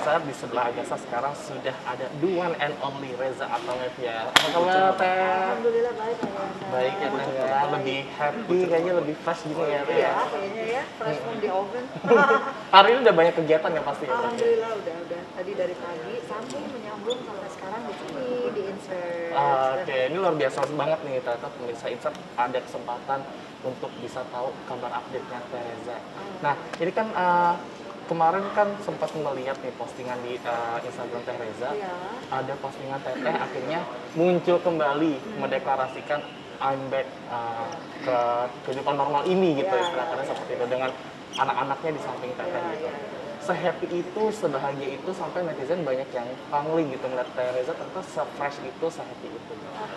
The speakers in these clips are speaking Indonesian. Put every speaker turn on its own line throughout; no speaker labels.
pemirsa, di sebelah Agasa sekarang sudah ada the one and only Reza Atalevian. Apa kabar Teh?
Alhamdulillah baik Ayanda.
Baik ya Teh ya, lebih happy kayaknya, lebih fresh gini ya Teh.
Iya, kayaknya ya, fresh from the oven.
Hari ini udah banyak kegiatan ya pasti ya Teh?
Alhamdulillah udah. Tadi dari pagi sampai menyambung sampai sekarang di sini di Insert.
Oke, ini luar biasa banget nih ternyata pemirsa Insert ada kesempatan untuk bisa tahu kabar update-nya Teh Reza. Nah, ini kan kemarin kan sempat melihat nih postingan di Instagram Teh Reza.
Iya.
Ada postingan Teteh akhirnya muncul kembali mendeklarasikan I'm back ke kehidupan normal ini gitu
Ya,
istilahnya seperti itu dengan anak-anaknya di samping Teteh
Ya,
gitu.
ya.
Se-happy itu, sebahagia itu sampai netizen banyak yang pangling gitu ngeliat Teh Reza ternyata se-fresh itu, se-happy itu.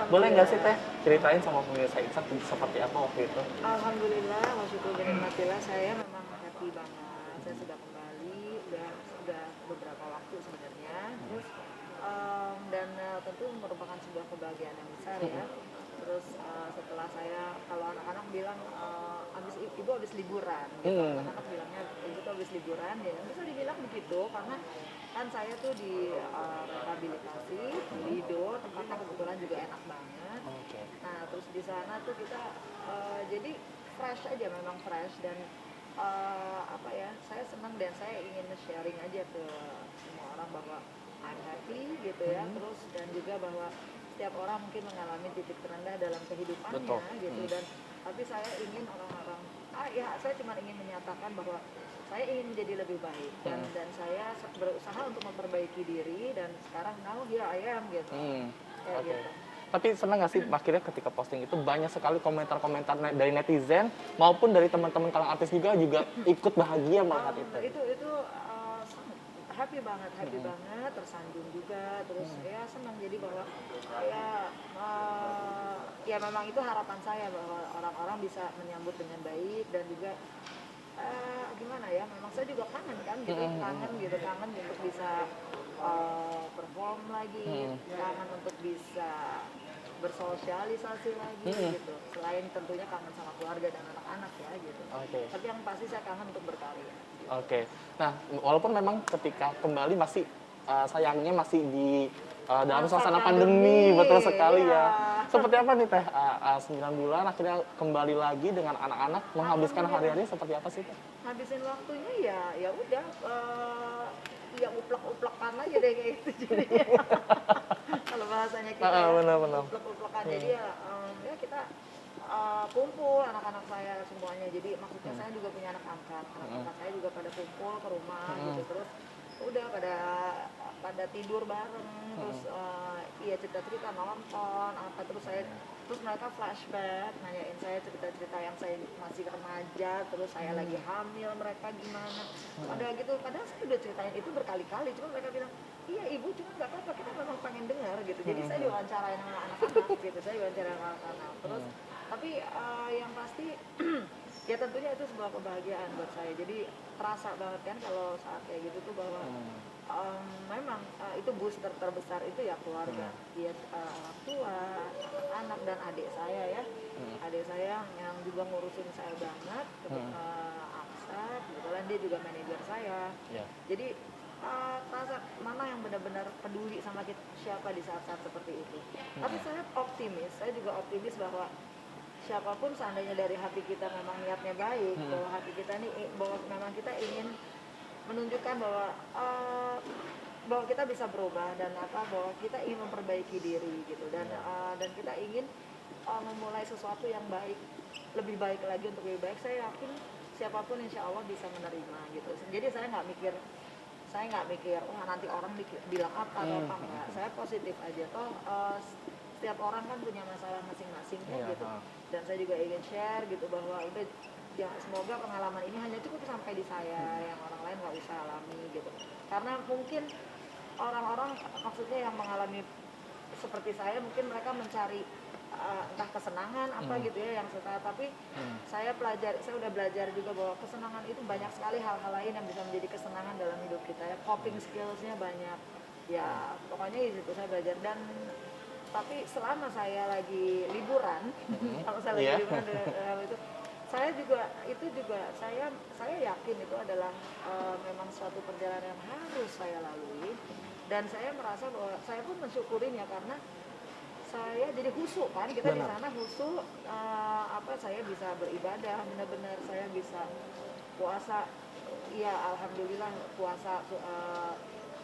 Boleh nggak sih Teh ceritain sama pemirsa Insert seperti apa waktu itu?
Alhamdulillah, wa syukur nikmatillah, saya memang happy banget. Saya sudah kembali, sudah beberapa waktu sebenarnya. Terus dan tentu merupakan sebuah kebahagiaan yang besar ya. Terus setelah saya, kalau anak-anak bilang ibu habis liburan, gitu. Anak-anak bilangnya ibu tuh habis liburan, ya bisa dibilang begitu karena kan saya tuh di rehabilitasi di Lido, tempatnya kebetulan juga enak banget.
Oke.
Nah terus di sana tuh kita jadi fresh aja, memang fresh dan apa ya, saya senang dan saya ingin sharing aja ke semua orang bahwa I'm happy gitu ya. Terus dan juga bahwa setiap orang mungkin mengalami titik terendah dalam kehidupannya.
Betul.
Gitu. Dan tapi saya ingin orang-orang saya cuma ingin menyatakan bahwa saya ingin menjadi lebih baik dan saya berusaha untuk memperbaiki diri dan sekarang now here I am gitu. Ya,
Oke.
gitu.
Tapi senang nggak sih akhirnya ketika posting itu banyak sekali komentar-komentar dari netizen maupun dari teman-teman kalangan artis juga ikut bahagia melihat itu.
Itu happy banget, tersanjung juga, terus ya senang jadi bahwa ya memang itu harapan saya bahwa orang-orang bisa menyambut dengan baik dan juga gimana ya, memang saya juga kangen kan gitu, kangen untuk bisa perform lagi, kangen untuk bisa bersosialisasi lagi gitu. Selain tentunya kangen sama keluarga dan anak-anak ya gitu. Tapi yang pasti saya kangen untuk berkarya. Gitu.
Oke. Nah, walaupun memang ketika kembali masih sayangnya masih di dalam suasana pandemi, betul sekali ya. Seperti apa nih Teh? 9 bulan akhirnya kembali lagi dengan anak-anak menghabiskan hari-hari seperti apa sih Teh?
Habisin waktunya ya udah ya uplek-uplekan aja deh kayak gitu jadi. Kalau bahasanya kita
benar-benar.
uplek-uplekan jadi ya kita kumpul anak-anak saya semuanya. Jadi maksudnya saya juga punya anak angkat saya juga pada kumpul ke rumah gitu, terus udah pada tidur bareng, terus iya cerita-cerita, nonton apa, terus mereka flashback nanyain saya cerita-cerita yang saya masih remaja, terus saya lagi hamil, mereka gimana padahal saya udah ceritain itu berkali-kali, cuma mereka bilang iya ibu, cuma nggak apa-apa, kita memang pengen dengar gitu. Jadi saya diwawancarain sama anak-anak gitu, saya wawancarain anak-anak terus tapi yang pasti ya tentunya itu sebuah kebahagiaan buat saya. Jadi terasa banget kan kalau saat kayak gitu tuh bahwa memang itu booster terbesar itu ya keluarga, ya orang tua, anak dan adik saya ya. Adik saya yang juga ngurusin saya banget, Aksa, kebetulan dia juga manajer saya. Jadi rasa mana yang benar-benar peduli sama siapa di saat-saat seperti itu. Tapi saya juga optimis bahwa siapapun seandainya dari hati kita memang niatnya baik, bahwa hati kita nih, bahwa memang kita ingin menunjukkan bahwa kita bisa berubah dan bahwa kita ingin memperbaiki diri gitu dan kita ingin memulai sesuatu yang baik, lebih baik lagi untuk lebih baik. Saya yakin siapapun insya Allah bisa menerima gitu. Jadi saya nggak mikir wah nanti orang bilang apa atau apa, enggak. Saya positif aja toh. Setiap orang kan punya masalah masing-masing gitu. Dan saya juga ingin share gitu bahwa udah ya semoga pengalaman ini hanya cukup sampai di saya, yang orang lain nggak usah alami gitu. Karena mungkin orang-orang maksudnya yang mengalami seperti saya, mungkin mereka mencari entah kesenangan apa gitu ya yang suka, tapi saya udah belajar juga bahwa kesenangan itu banyak sekali hal-hal lain yang bisa menjadi kesenangan dalam hidup kita ya. Coping skillsnya banyak ya, pokoknya itu saya belajar. Dan tapi selama saya lagi liburan kalau saya lagi liburan itu saya juga itu juga saya yakin itu adalah memang suatu perjalanan yang harus saya lalui, dan saya merasa bahwa saya pun mensyukurinya karena saya jadi khusyuk kan, kita di
Benar.
sana khusyuk, saya bisa beribadah benar-benar, saya bisa puasa, iya alhamdulillah puasa,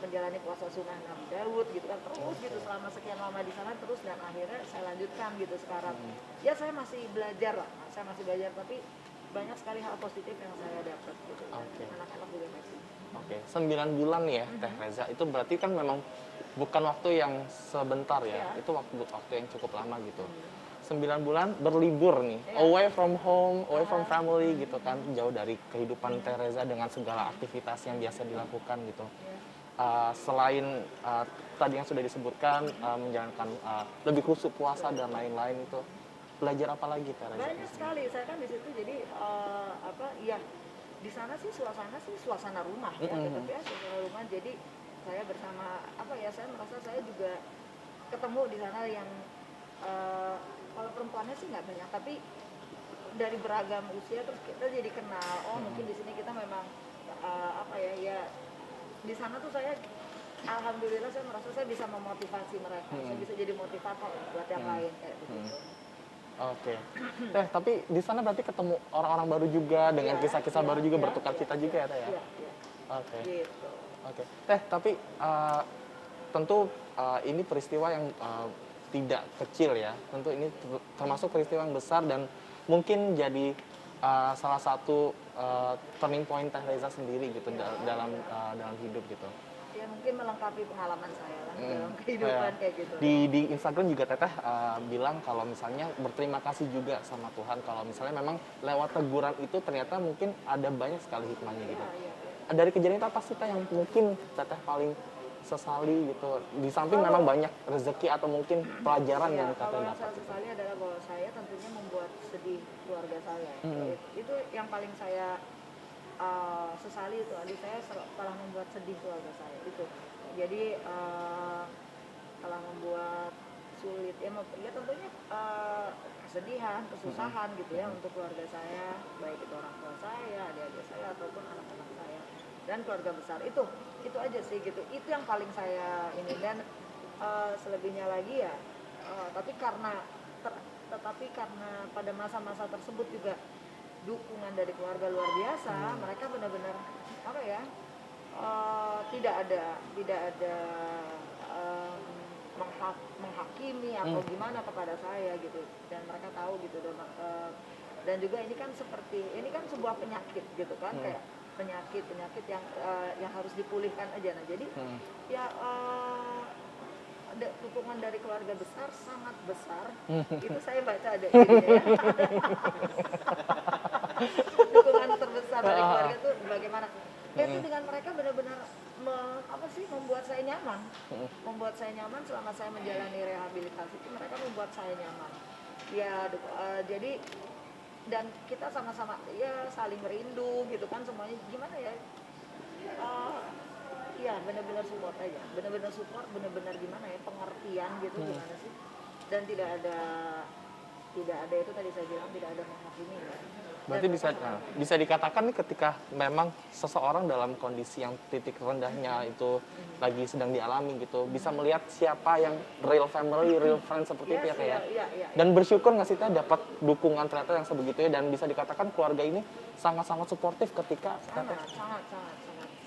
menjalani puasa sunnah Nabi Daud gitu kan, terus gitu selama sekian lama di sana terus, dan akhirnya saya lanjutkan gitu sekarang. Ya saya masih belajar lah, saya masih belajar, tapi banyak sekali hal positif yang saya dapat gitu, dan
Oke.
anak-anak juga happy.
Oke, 9 bulan nih ya Teh Reza, itu berarti kan memang bukan waktu yang sebentar ya,
Iya.
itu waktu yang cukup lama gitu. 9 bulan berlibur nih,
Iya.
away from home, away from family gitu kan, jauh dari kehidupan Teh Reza dengan segala aktivitas yang biasa dilakukan gitu.
Ya.
Selain tadi yang sudah disebutkan, menjalankan lebih khusyuk puasa dan lain-lain itu, belajar apa lagi Teh Reza?
Banyak sekali, saya kan di situ jadi ya di sana sih suasana rumah ya, tetap ya suasana rumah. Jadi saya bersama saya merasa saya juga ketemu di sana yang kalau perempuannya sih nggak banyak, tapi dari beragam usia terus kita jadi kenal. Oh mungkin di sini kita memang ya di sana tuh saya alhamdulillah saya merasa saya bisa memotivasi mereka, saya bisa jadi motivator buat yang lain kayak begitu.
Oke. Teh, tapi di sana berarti ketemu orang-orang baru juga dengan
Iya,
kisah-kisah baru juga,
iya,
bertukar cita juga ya Teh ya?
Iya, iya.
Oke.
Gitu.
Oke. Teh, tapi tentu ini peristiwa yang tidak kecil ya. Tentu ini termasuk peristiwa yang besar dan mungkin jadi salah satu turning point Teh Reza sendiri gitu dalam hidup gitu.
Ya mungkin melengkapi pengalaman saya lah dalam kehidupan kayak gitu.
Di Instagram juga Teteh bilang kalau misalnya berterima kasih juga sama Tuhan kalau misalnya memang lewat teguran itu ternyata mungkin ada banyak sekali hikmahnya gitu.
Iya.
Dari kejadian itu apa sih Teh yang mungkin Teteh paling sesali gitu? Di samping memang banyak rezeki atau mungkin pelajaran yang Teteh
Kalau yang
dapat.
saya sesali adalah bahwa saya tentunya membuat sedih keluarga saya. Itu yang paling saya sesali, itu adik saya telah membuat sedih keluarga saya itu. Jadi telah membuat sulit ya tentunya kesedihan, kesusahan gitu ya untuk keluarga saya, baik itu orang tua saya, adik-adik saya ataupun anak-anak saya dan keluarga besar. Itu aja sih gitu. Itu yang paling saya ini, dan selebihnya lagi ya tetapi karena pada masa-masa tersebut juga dukungan dari keluarga luar biasa. Mereka benar-benar tidak ada menghakimi atau gimana kepada saya gitu, dan mereka tahu gitu, dan juga ini kan sebuah penyakit gitu kan, kayak penyakit yang harus dipulihkan aja. Nah jadi ya ada dukungan dari keluarga besar, sangat besar. Itu saya baca ada ini ya. Dukungan terbesar dari keluarga itu bagaimana? Itu dengan mereka benar-benar membuat saya nyaman. Membuat saya nyaman selama saya menjalani rehabilitasi itu, mereka membuat saya nyaman. Ya jadi, dan kita sama-sama ya saling merindu gitu kan, semuanya gimana ya? Ya benar-benar support aja, benar-benar support, benar-benar gimana ya, pengertian gitu gimana sih, dan tidak ada itu tadi saya bilang, tidak ada menghakimi ya.
Berarti bisa dikatakan nih ketika memang seseorang dalam kondisi yang titik rendahnya itu lagi sedang dialami gitu, bisa melihat siapa yang real family, real friend seperti itu ya Teh ya.
Iya.
Dan bersyukur nggak sih Teh dapat dukungan ternyata yang sebegitu ya, dan bisa dikatakan keluarga ini sangat-sangat suportif ketika
sangat.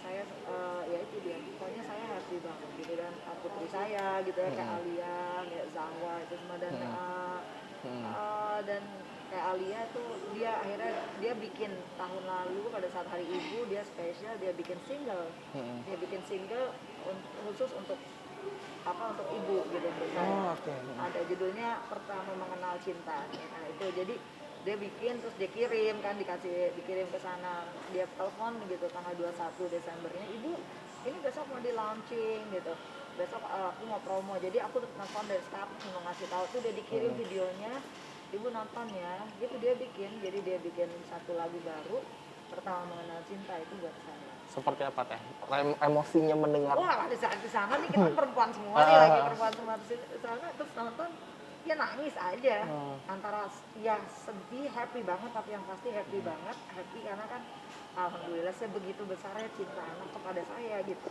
Saya ya itu dia, pokoknya saya happy banget gitu, dan putri saya gitu ya, kayak Alia, kayak Zahwa itu semua, dan dan kayak Alia tuh dia akhirnya dia bikin tahun lalu pada saat Hari Ibu dia spesial, dia bikin single khusus untuk ibu gitu, untuk saya. Ada judulnya Pertama Mengenal Cinta. Nah itu jadi dia bikin, terus dia kirim kan, dikirim ke sana, dia telepon gitu tanggal 21 Desembernya, Ibu ini besok mau di launching gitu, besok aku mau promo, jadi aku nonton dari sekarang mau ngasih tahu tuh, dia dikirim videonya, Ibu nonton ya gitu. Dia bikin satu lagu baru, Pertama Mengenal Cinta, itu buat saya.
Seperti apa Teh emosinya mendengar?
Wah di sana nih kita perempuan semua nih, lagi perempuan semua di sana, terus nonton ya nangis aja.
Oh.
Antara ya sedih, happy banget, tapi yang pasti happy banget. Happy karena kan alhamdulillah sebegitu besarnya cinta anak kepada saya gitu.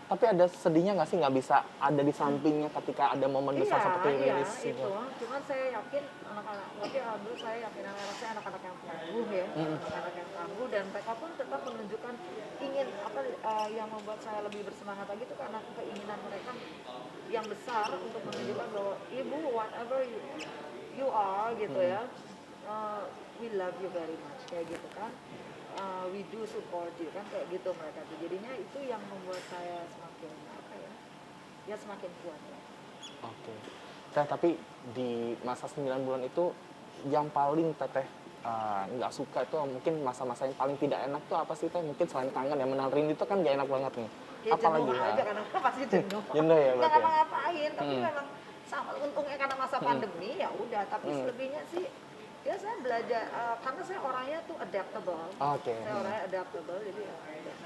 Tapi ada sedihnya nggak sih nggak bisa ada di sampingnya ketika ada momen besar seperti
Iya,
rilis
itu.
gitu?
Cuman saya yakin anak-anak, tapi alhamdulillah saya yakin anak-anak saya anak-anak yang tangguh ya, anak-anak yang tangguh dan mereka pun tetap menunjukkan ingin yang membuat saya lebih bersemangat lagi itu karena keinginan mereka yang besar untuk menunjukkan bahwa ibu whatever you are gitu ya, we love you very much kayak gitu kan. We do support you kan kayak gitu mereka tuh. Jadinya itu yang membuat saya semakin apa ya semakin kuat ya.
Oke. Teh, tapi di masa 9 bulan itu yang paling teteh nggak suka itu mungkin masa-masa yang paling tidak enak tuh apa sih teh? Mungkin selain kangen ya, menahan rindu itu kan gak enak banget nih.
Ya
Apalagi
jenuh
ya?
aja karena pasti jenuh.
Jenuh ya
Nggak
berarti ya?
ngapa-ngapain, tapi memang sama untungnya karena masa pandemi ya udah. Tapi selebihnya sih ya saya belajar karena saya orangnya tuh adaptable.
Oke.
Saya orangnya adaptable jadi ya udah.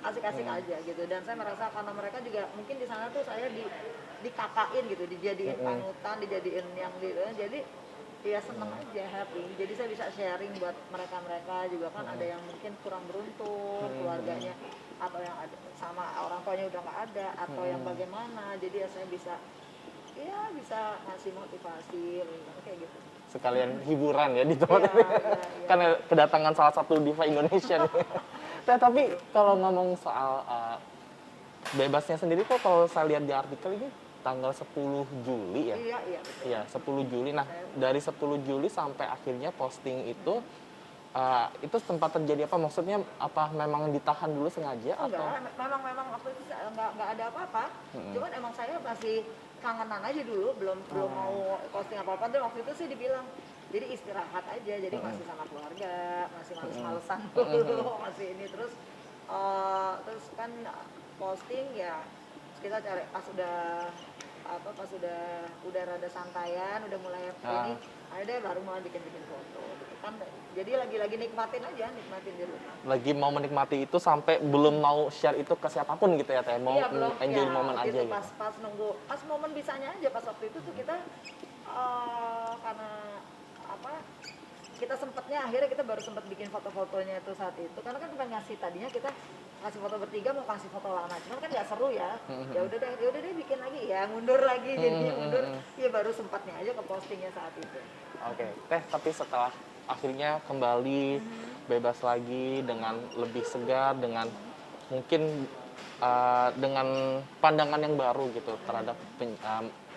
Asik-asik aja gitu dan saya merasa karena mereka juga mungkin di sana tuh saya dikakain gitu, dijadiin panutan, dijadiin yang gitu. Jadi ya seneng aja, happy. Jadi saya bisa sharing buat mereka-mereka juga kan ada yang mungkin kurang beruntung keluarganya atau yang ada sama orang tuanya udah nggak ada atau yang bagaimana. Jadi ya saya bisa ngasih motivasi kayak gitu.
Sekalian hiburan ya di tempat ini.
Iya.
Karena kedatangan salah satu diva Indonesia nih. Teh, tapi kalau ngomong soal bebasnya sendiri kok kalau saya lihat di artikel ini tanggal 10 Juli ya?
Iya.
Iya, 10 Juli. Nah, dari 10 Juli sampai akhirnya posting itu sempat terjadi apa? Maksudnya apa memang ditahan dulu sengaja atau?
Enggak, memang waktu itu nggak ada apa-apa. Cuman emang saya masih kangenan aja dulu, belum mau posting apa-apa. Dan waktu itu sih dibilang, jadi istirahat aja, jadi masih sama keluarga, masih males-malesan dulu, masih ini terus kan posting ya kita cari pas udah rada santaian, udah mulai ini, ayo deh baru mulai bikin foto gitu kan. Jadi lagi nikmatin dulu.
Lagi mau menikmati itu sampai belum mau share itu ke siapapun gitu ya Teh? Mau
Iya, belum,
enjoy
ya,
momen aja
gitu.
gitu?
Pas nunggu, pas momen bisanya aja pas waktu itu tuh kita karena apa kita sempetnya akhirnya kita baru sempet bikin foto-fotonya itu saat itu karena kan pengen ngasih tadinya kita ngasih foto bertiga mau kasih foto lama cuman kan nggak seru ya ya udah deh bikin lagi ya mundur lagi jadinya mundur ya baru sempatnya aja ke postingnya saat itu.
Oke. Teh, tapi setelah akhirnya kembali bebas lagi dengan lebih segar dengan mungkin dengan pandangan yang baru gitu terhadap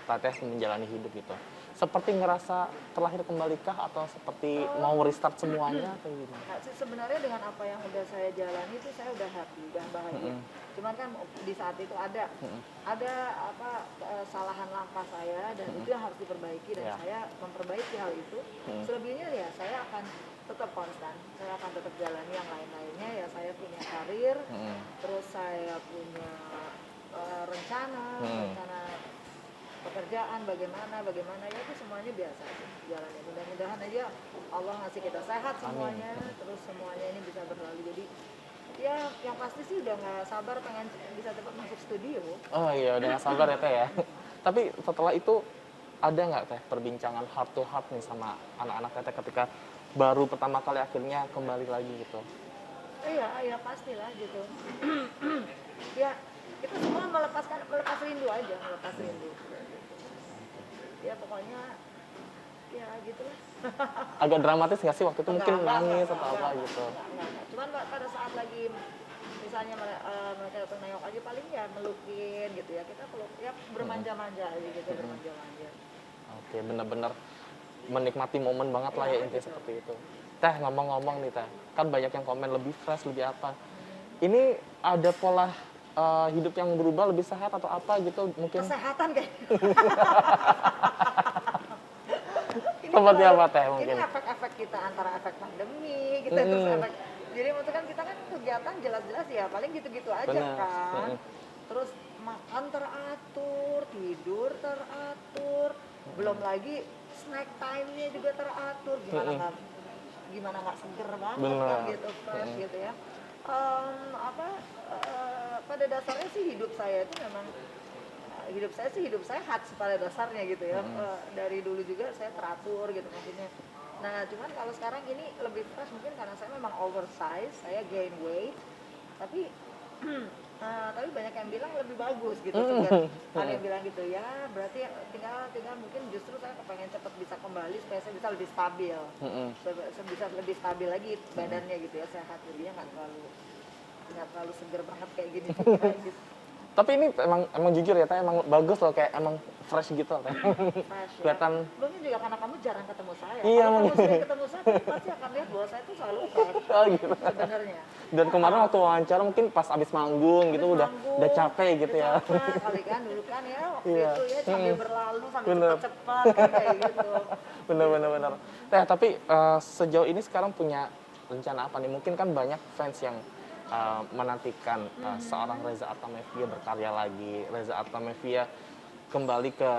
Teteh menjalani hidup gitu. Seperti ngerasa terlahir kembalikah atau seperti mau restart semuanya atau gimana?
Nah, sebenarnya dengan apa yang udah saya jalani itu saya udah happy dan bahagia. Cuman kan di saat itu ada kesalahan langkah saya dan itu yang harus diperbaiki dan saya memperbaiki hal itu. Selebihnya ya saya akan tetap konstan. Saya akan tetap jalani yang lain-lainnya ya saya punya karir, terus saya punya rencana pekerjaan bagaimana ya itu semuanya biasa aja jalannya. Mudah-mudahan aja Allah ngasih kita sehat semuanya. Amin. Terus semuanya ini bisa berlalu. Jadi ya yang pasti sih udah nggak sabar pengen bisa cepat masuk studio.
Oh iya, udah nggak sabar ya Teh ya. Tapi setelah itu ada nggak Teh perbincangan heart to heart nih sama anak-anak Teteh ketika baru pertama kali akhirnya kembali lagi gitu?
Iya pastilah gitu. Ya kita semua melepas rindu aja, melepas rindu. Ya pokoknya ya gitulah.
Agak dramatis nggak sih waktu itu mungkin nangis atau apa gitu?
Enggak. Cuman pada saat lagi misalnya mereka datang nengok aja paling ya melukin gitu ya kita peluk ya bermanja-manja aja gitu bermanja-manja.
Oke, benar-benar menikmati momen banget lah ya intinya seperti itu. Teh, ngomong-ngomong nih Teh, kan banyak yang komen lebih fresh lebih apa. Ini ada pola hidup yang berubah lebih sehat atau apa gitu mungkin?
Kesehatan kayak.
Seperti apa Teh mungkin?
Ini efek-efek kita antara efek pandemi gitu terus efek. Jadi maksudnya kan kita kan kegiatan jelas-jelas ya paling gitu-gitu aja. Bener. Kan. Terus makan teratur, tidur teratur, belum lagi snack time-nya juga teratur. Gimana nggak seger banget kan gitu fresh gitu ya. Pada dasarnya sih hidup saya itu memang hidup saya sih hidup sehat pada dasarnya gitu ya. Dari dulu juga saya teratur gitu maksudnya. Nah cuman kalau sekarang ini lebih fresh mungkin karena saya memang oversize, saya gain weight, tapi tapi banyak yang bilang lebih bagus gitu segar. Ada yang bilang gitu ya, berarti tinggal mungkin justru saya kepengen cepat bisa kembali supaya saya bisa lebih stabil, bisa lebih stabil lagi badannya gitu ya, sehat jadinya nggak terlalu seger banget kayak gini juga gitu.
Tapi ini emang jujur ya, emang bagus loh, kayak emang fresh gitu teh.
Fresh,
Kelihatan.
ya. Mungkin juga karena kamu jarang ketemu saya.
Iya,
Kalau kamu sering ketemu saya, kamu pasti akan lihat bahwa saya tuh selalu fresh.
Oh, gitu.
Sebenarnya.
Dan kemarin waktu wawancara mungkin pas abis manggung gitu udah capek gitu ya.
Capek kali kan dulu kan ya waktu
Iya.
itu ya sambil berlalu sambil
Bener.
cepat-cepat kan kayak gitu.
Bener. Teh, tapi sejauh ini sekarang punya rencana apa nih? Mungkin kan banyak fans yang menantikan seorang Reza Artamevia berkarya lagi, Reza Artamevia kembali ke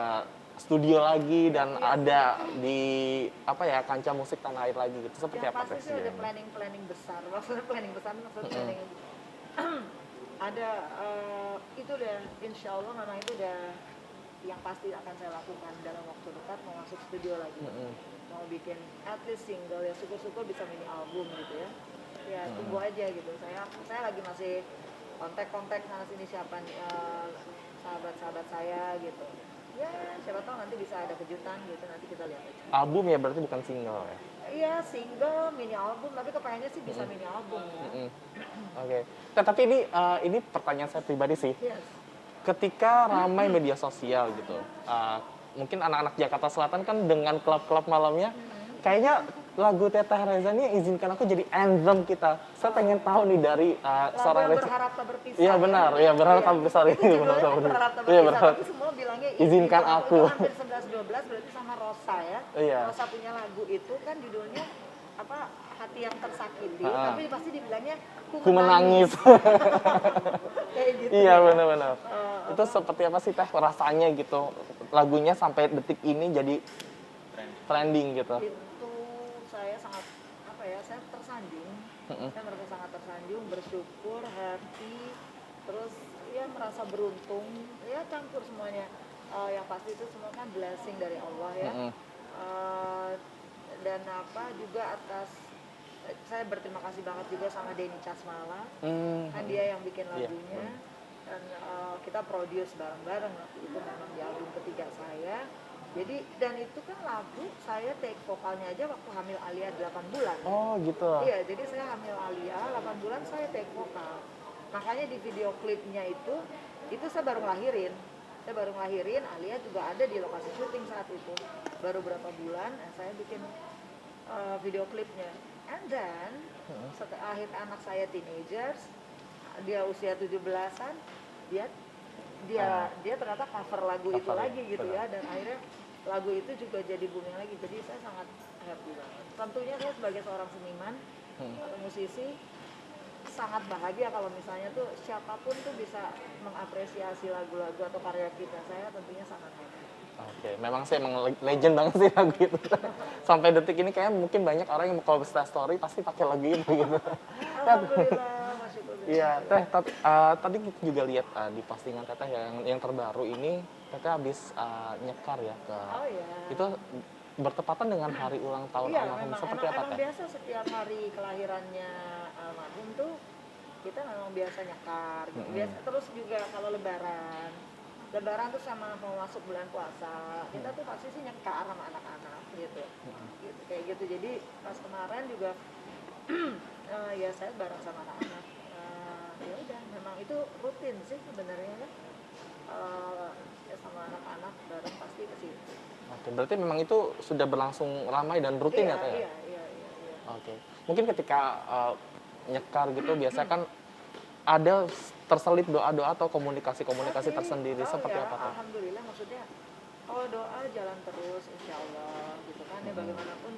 studio lagi dan ada di kancah musik tanah air lagi gitu. Seperti
Yang
apa
pasti
Teh?
sih ada planning besar. Maksudnya planning besar maksudnya planning ada itu udah insya Allah memang itu udah yang pasti akan saya lakukan dalam waktu dekat, mau masuk studio lagi, mau bikin at least single ya, syukur-syukur bisa mini album gitu ya. Ya tunggu aja gitu. Saya lagi masih kontak sana sini siapa nih sahabat-sahabat saya gitu. Ya siapa tahu nanti bisa ada kejutan gitu, nanti kita lihat aja.
Album ya, berarti bukan single ya?
Iya single, mini album, tapi kepengennya sih bisa mini album ya.
Oke. Nah, tapi ini pertanyaan saya pribadi sih.
Yes.
Ketika ramai media sosial gitu, mungkin anak-anak Jakarta Selatan kan dengan klub-klub malamnya, kayaknya lagu Teteh Reza ini izinkan aku jadi anthem kita. Saya pengen tahu nih dari seorang Reza.
Berharap tak berpisah.
Iya benar, ya berharap tak berpisah.
Itu judulnya berharap tak berpisah, tapi semua bilangnya
Izinkan aku.
Itu hampir 11-12 berarti sama Rosa ya.
Iya.
Rosa punya lagu itu kan judulnya apa? Hati yang tersakiti, tapi pasti dibilangnya
Ku menangis.
Kayak gitu.
Iya benar. Itu seperti apa sih Teh rasanya gitu? Lagunya sampai detik ini jadi trending gitu.
Itu saya sangat saya tersanjung. Saya merasa sangat tersanjung, bersyukur, happy, terus ya merasa beruntung, ya campur semuanya. Yang pasti itu semua kan blessing dari Allah ya. Dan juga atas saya berterima kasih banget juga sama Denny Casmala, kan dia yang bikin lagunya, dan kita produce bareng-bareng waktu itu memang di album ketiga saya. Jadi dan itu kan lagu saya take vokalnya aja waktu hamil Alia 8 bulan.
Oh gitu.
Iya, jadi saya hamil Alia 8 bulan saya take vokal. Makanya di video klipnya itu saya baru ngelahirin. Saya baru ngelahirin, Alia juga ada di lokasi syuting saat itu. Baru berapa bulan saya bikin video klipnya. And then setelah akhir anak saya teenagers, dia usia 17-an, dia ternyata cover lagu itu lagi gitu ya, dan akhirnya lagu itu juga jadi booming lagi. Jadi saya sangat happy banget. Tentunya saya sebagai seorang seniman atau musisi sangat bahagia kalau misalnya tuh siapapun tuh bisa mengapresiasi lagu-lagu atau karya kita. Saya tentunya sangat happy.
Oke, memang sih emang legend banget sih lagu itu. Sampai detik ini kayak mungkin banyak orang yang kalau Insta story pasti pakai lagu itu gitu.
Alhamdulillah, masyaallah.
Iya, Teh, tadi kita juga lihat di postingan Teteh yang terbaru ini, Teteh habis nyekar ya ke.
Oh iya.
Itu bertepatan dengan hari ulang tahun almarhum. Seperti apa Teh?
Biasa setiap hari kelahirannya almarhum tuh kita memang biasa nyekar gitu. Biasa terus juga kalau lebaran tuh sama mau masuk bulan puasa, kita tuh pasti sih nyekar sama anak-anak gitu. Gitu kayak gitu. Jadi pas kemarin juga ya saya bareng sama anak-anak. Ya udah, memang itu rutin sih sebenarnya kan. Ya sama anak-anak bareng pasti ke situ.
Oke, berarti memang itu sudah berlangsung ramai dan rutin ya Teh?
Iya.
Oke. Mungkin ketika nyekar gitu biasanya kan ada terselip doa-doa atau komunikasi tersendiri seperti apa Teh?
Alhamdulillah, maksudnya kalau doa jalan terus insya Allah gitu kan ya. Bagaimanapun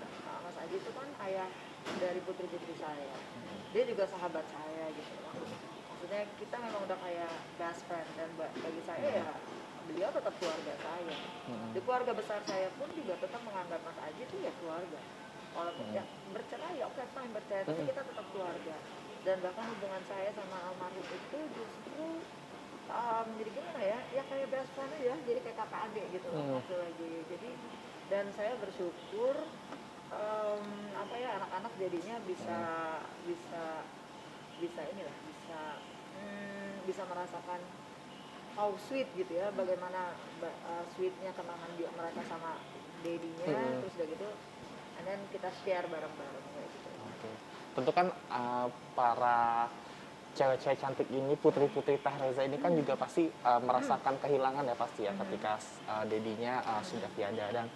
Mas Aji itu kan ayah dari putri-putri saya, dia juga sahabat saya gitu. Maksudnya kita memang udah kayak best friend, dan bagi saya ya beliau tetap keluarga saya. Di keluarga besar saya pun juga tetap menganggap Mas Aji itu ya keluarga. Walaupun ya bercerai ya oke fine, bercerai, tapi kita tetap keluarga. Dan bahkan hubungan saya sama almarhum itu justru jadi gimana ya, ya kayak best friend aja, jadi kayak kakak adik gitu loh waktu lagi. Jadi dan saya bersyukur apa ya, anak-anak jadinya bisa bisa bisa inilah bisa merasakan how sweet gitu ya, bagaimana sweetnya kenangan dia mereka sama daddy-nya, terus udah gitu and then kita share bareng-bareng kayak gitu.
Oke. Tentu kan para cewek-cewek cantik ini, putri-putri Teh Reza ini kan juga pasti merasakan kehilangan ya pasti ya ketika dedinya sudah tiada, dan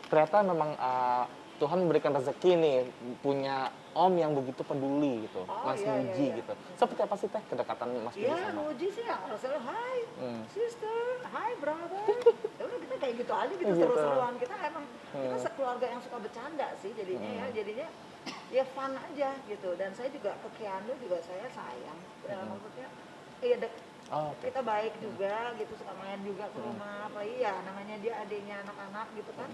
ternyata memang Tuhan memberikan rezeki nih punya om yang begitu peduli gitu, Mas
Iya,
Muji
iya.
gitu. Seperti apa sih Teh kedekatan Mas Muji
Iya,
sama?
Muji sih ya selalu hi sister, hi brother. Ya udah kita kayak gitu aja gitu,
Gitu.
seru-seruan. Kita emang kita sekeluarga yang suka bercanda sih jadinya ya. Jadinya ya fun aja gitu. Dan saya juga ke Keanu juga saya sayang. Maksudnya iya
Oh, oke.
kita baik juga gitu, suka main juga ke rumah apa iya namanya dia adiknya anak-anak gitu kan.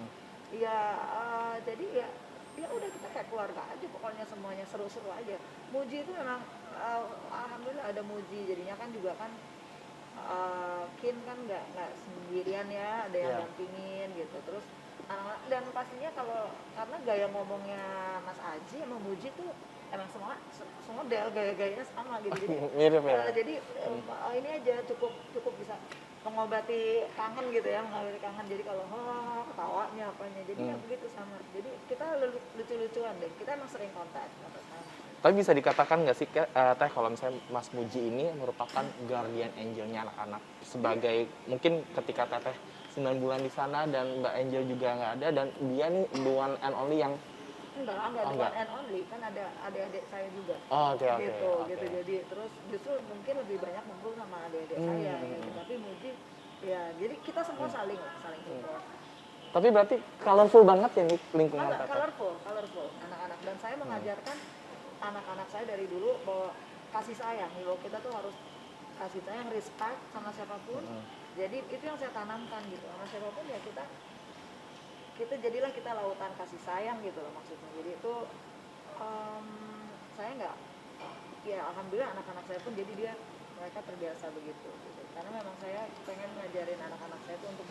Iya jadi ya udah kita kayak keluarga aja pokoknya, semuanya seru-seru aja. Muji itu memang alhamdulillah ada Muji, jadinya kan juga kan Kin kan nggak sendirian ya, ada yang
Iya.
dampingin gitu. Terus anak-anak dan pastinya kalau karena gaya ngomongnya Mas Aji sama Muji tuh emang semua model gaya-gayanya sama gitu. Jadi
Mirip ya.
jadi ini aja cukup bisa mengobati kangen gitu ya, mengobati kangen. Jadi kalau ketawanya apanya, jadi ya begitu sama. Jadi kita lucu-lucuan deh. Kita emang sering kontak sampai sekarang.
Tapi bisa dikatakan nggak sih Teh kalau misalnya Mas Muji ini merupakan guardian angelnya anak-anak, sebagai mungkin ketika Teteh 9 bulan di sana dan Mbak Angel juga nggak ada, dan dia nih the one and only yang
Enggak
Oh,
the
enggak.
one and only, kan ada adik-adik saya juga.
oke.
Gitu. Jadi terus justru mungkin lebih banyak ngumpul sama adik-adik saya gitu. Tapi Muji ya jadi kita semua saling support.
Tapi berarti colorful banget ya nih lingkungan Teteh.
Colorful anak-anak, dan saya mengajarkan anak-anak saya dari dulu bahwa kasih sayang, bahwa kita tuh harus kasih sayang, respect sama siapapun. Jadi itu yang saya tanamkan gitu, sama siapapun ya jadilah kita lautan kasih sayang gitu loh maksudnya. Jadi itu saya nggak, ya alhamdulillah anak-anak saya pun jadi mereka terbiasa begitu gitu. Karena memang saya pengen ngajarin anak-anak saya tuh untuk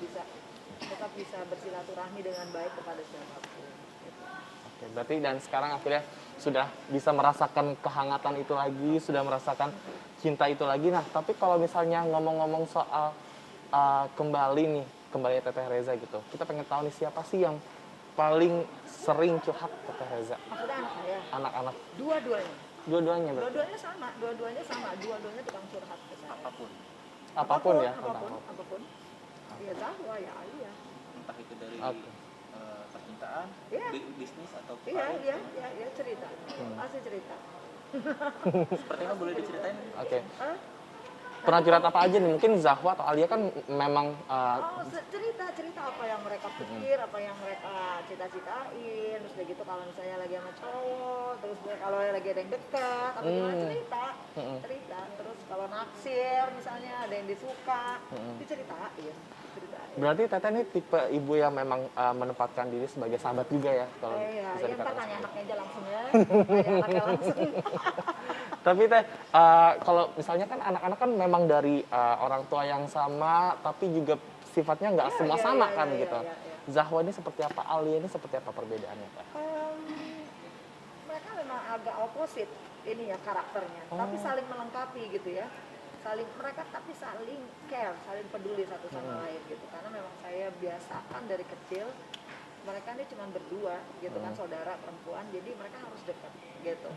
tetap bisa bersilaturahmi dengan baik kepada siapapun gitu.
Oke, berarti dan sekarang akhirnya sudah bisa merasakan kehangatan itu lagi, sudah merasakan cinta itu lagi. Nah, tapi kalau misalnya ngomong-ngomong soal kembali Teteh Reza gitu, kita pengen tahu nih siapa sih yang paling sering curhat ke Teteh Reza?
Maksudnya anak saya
Anak-anak,
dua-duanya
dua-duanya berarti?
dua-duanya tukang curhat ke saya.
Apapun ya?
Apapun. Ya Zahwa ya Alia.
Entah itu dari
Oke.
percintaan,
Iya.
bisnis atau
Iya cerita. Pasti cerita.
seperti apa, boleh diceritain?
Oke.
Hah?
Pernah curhat apa aja nih? Mungkin Zahwa atau Alia kan memang
Cerita apa yang mereka pikir, apa yang mereka cita-citain, terus udah gitu kalau misalnya lagi sama cowok, terus kalau lagi ada yang dekat, apa gimana cerita, terus kalau naksir misalnya ada yang disuka, diceritain.
berarti Teteh ini tipe ibu yang memang menempatkan diri sebagai sahabat juga ya, kalau
Iya,
bisa
ntar
dikatakan.
tanya anaknya aja langsung ya, tanya anaknya langsung.
Tapi Teh, kalau misalnya kan anak-anak kan memang dari orang tua yang sama, tapi juga sifatnya nggak semua sama kan gitu.
Iya.
Zahwa ini seperti apa, Alia ini seperti apa perbedaannya Teh?
Mereka memang agak opposite ini ya karakternya, tapi saling melengkapi gitu ya. Mereka tapi saling care, saling peduli satu sama lain gitu. Karena memang saya biasakan dari kecil mereka ini cuma berdua gitu kan, saudara perempuan, jadi mereka harus dekat gitu.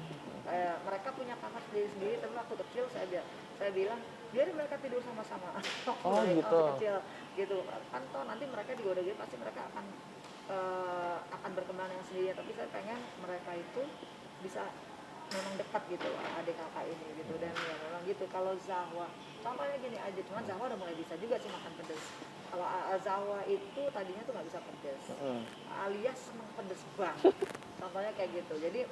Mereka punya kamar sendiri-sendiri, tapi waktu kecil saya bilang biarin mereka tidur sama-sama.
Gitu.
Waktu kecil gitu kan, toh nanti mereka juga udah gede pasti mereka akan berkembang yang sendiri, tapi saya pengen mereka itu bisa memang dekat gitu adik kakak ini gitu. Dan ya memang gitu. Kalau Zahwa contohnya gini aja, cuman Zahwa udah mulai bisa juga sih makan pedas. Kalau Zahwa itu tadinya tuh nggak bisa pedas, alias seneng pedas banget. Contohnya kayak gitu. Jadi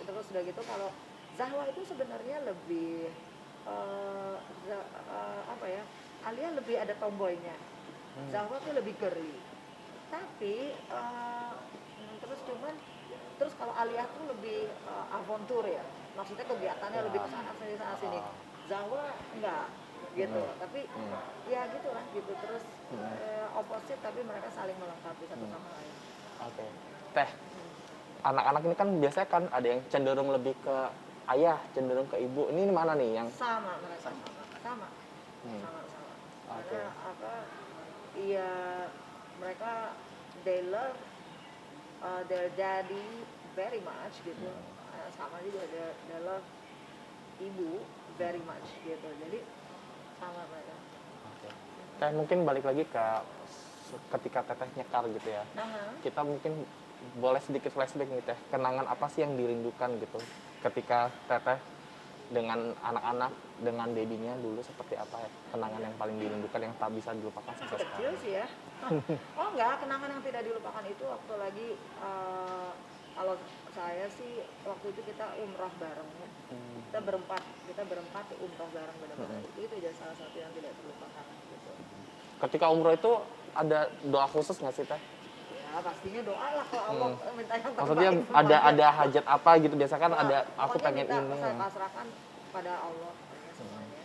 terus udah gitu kalau Zahwa itu sebenarnya lebih apa ya, Alia lebih ada tomboynya, Zahwa tuh lebih girly. Tapi terus kalau Alia tuh lebih aventur ya, maksudnya kegiatannya lebih kesana sini. Zahwa enggak, gitu. Tapi ya gitulah gitu terus opposite tapi mereka saling melengkapi satu sama lain.
Oke. Teh, anak-anak ini kan biasanya kan ada yang cenderung lebih ke ayah, cenderung ke ibu. Ini mana nih yang
Sama mereka sama.
Hmm.
Sama.
Oke.
Karena apa? Iya mereka they love their daddy very much gitu. Sama juga they love ibu very much gitu. Jadi sama mereka.
Oke. Teh mungkin balik lagi ke ketika teteh nyekar gitu ya. Kita mungkin boleh sedikit flashback nih teh. Kenangan apa sih yang dirindukan gitu ketika teteh dengan anak-anak, dengan babynya dulu seperti apa ya? Kenangan yang paling dirindukan yang tak bisa dilupakan sampai
Masih kecil
sekarang.
sih ya. Oh enggak, kenangan yang tidak dilupakan itu waktu lagi kalau saya sih waktu itu kita umroh bareng ya. Kita berempat umroh bareng benar-benar. Itu jadi salah satu yang tidak terlupakan gitu.
Ketika umroh itu ada doa khusus nggak sih teh?
Ya pastinya doa lah kalau Allah minta yang terbaik.
Maksudnya
semuanya.
ada hajat apa gitu biasa kan
Nah,
ada aku
pokoknya
pengen
minta,
ini.
saya pasrahkan pada Allah pokoknya semuanya.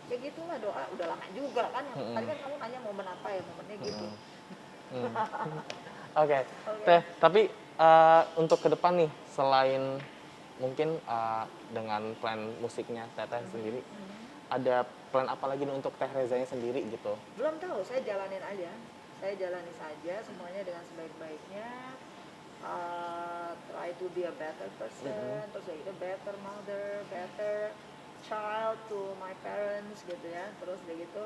Ya gitulah doa udah lama juga kan. Tadi kan kamu nanya momen apa ya, momennya gitu.
Oke. Teh, tapi untuk ke depan nih selain mungkin dengan plan musiknya Teteh sendiri, ada plan apa lagi nih untuk Teh Rezanya sendiri gitu?
Belum tahu, saya jalanin aja. Saya jalani saja semuanya dengan sebaik-baiknya. Try to be a better person, terus ya itu better mother, better child to my parents gitu ya. Terus udah gitu,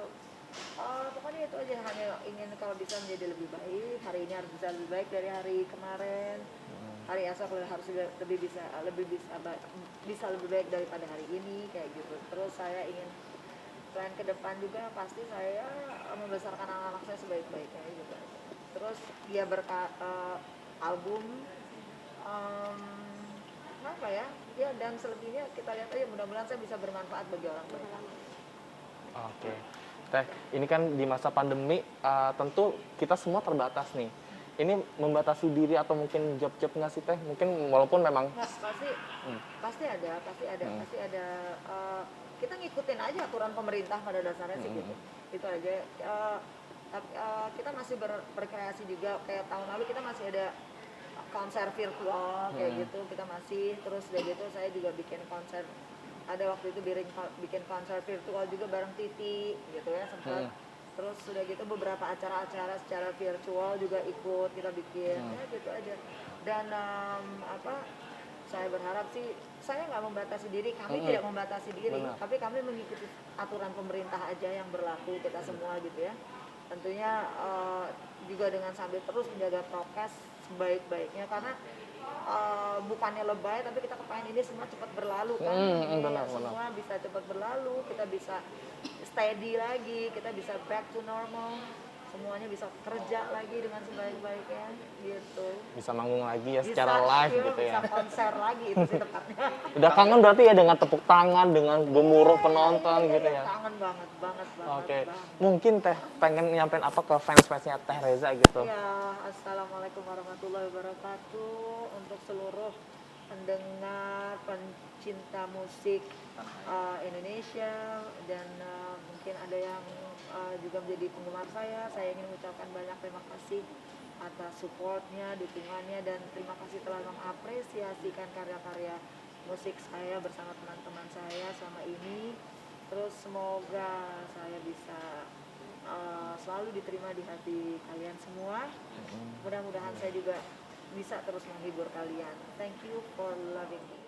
pokoknya itu aja hanya ingin kalau bisa menjadi lebih baik. Hari ini harus bisa lebih baik dari hari kemarin. Hari esok harus bisa lebih baik daripada hari ini kayak gitu. Terus saya ingin plan ke depan juga pasti saya membesarkan anak-anak saya sebaik-baiknya juga. Terus dia album apa ya? Ya dan selebihnya kita lihat aja mudah-mudahan saya bisa bermanfaat bagi orang banyak.
Oke. Teh, ini kan di masa pandemi tentu kita semua terbatas nih. Ini membatasi diri atau mungkin job-job nggak sih Teh? Mungkin walaupun memang
Pasti ada. Kita ngikutin aja aturan pemerintah pada dasarnya sih gitu. Itu aja. Kita masih berkreasi juga kayak tahun lalu kita masih ada konser virtual kayak gitu kita masih terus udah gitu saya juga bikin konser ada waktu itu bikin konser virtual juga bareng Titi gitu ya sempat terus sudah gitu beberapa acara-acara secara virtual juga ikut kita bikin ya gitu aja dan saya berharap sih saya nggak membatasi diri kami tidak membatasi diri tapi kami mengikuti aturan pemerintah aja yang berlaku kita semua gitu ya tentunya juga dengan sambil terus menjaga prokes sebaik-baiknya karena bukannya lebay tapi kita kepengen ini semua cepat berlalu kan semua bisa cepat berlalu kita bisa steady lagi kita bisa back to normal semuanya bisa kerja lagi dengan sebaik-baiknya gitu
bisa manggung lagi ya secara live gitu ya
bisa konser lagi itu sih tepatnya
udah kangen berarti ya dengan tepuk tangan dengan gemuruh penonton gitu ya
kangen banget
Oke. Mungkin Teh pengen nyampein apa ke fans-fansnya Teh Reza gitu
ya assalamualaikum warahmatullahi wabarakatuh untuk seluruh pendengar pencinta musik Indonesia dan mungkin ada yang juga menjadi penggemar saya ingin mengucapkan banyak terima kasih atas supportnya, dukungannya dan terima kasih telah mengapresiasikan karya-karya musik saya bersama teman-teman saya selama ini. Terus semoga saya bisa selalu diterima di hati kalian semua. Mudah-mudahan saya juga bisa terus menghibur kalian. Thank you for loving me.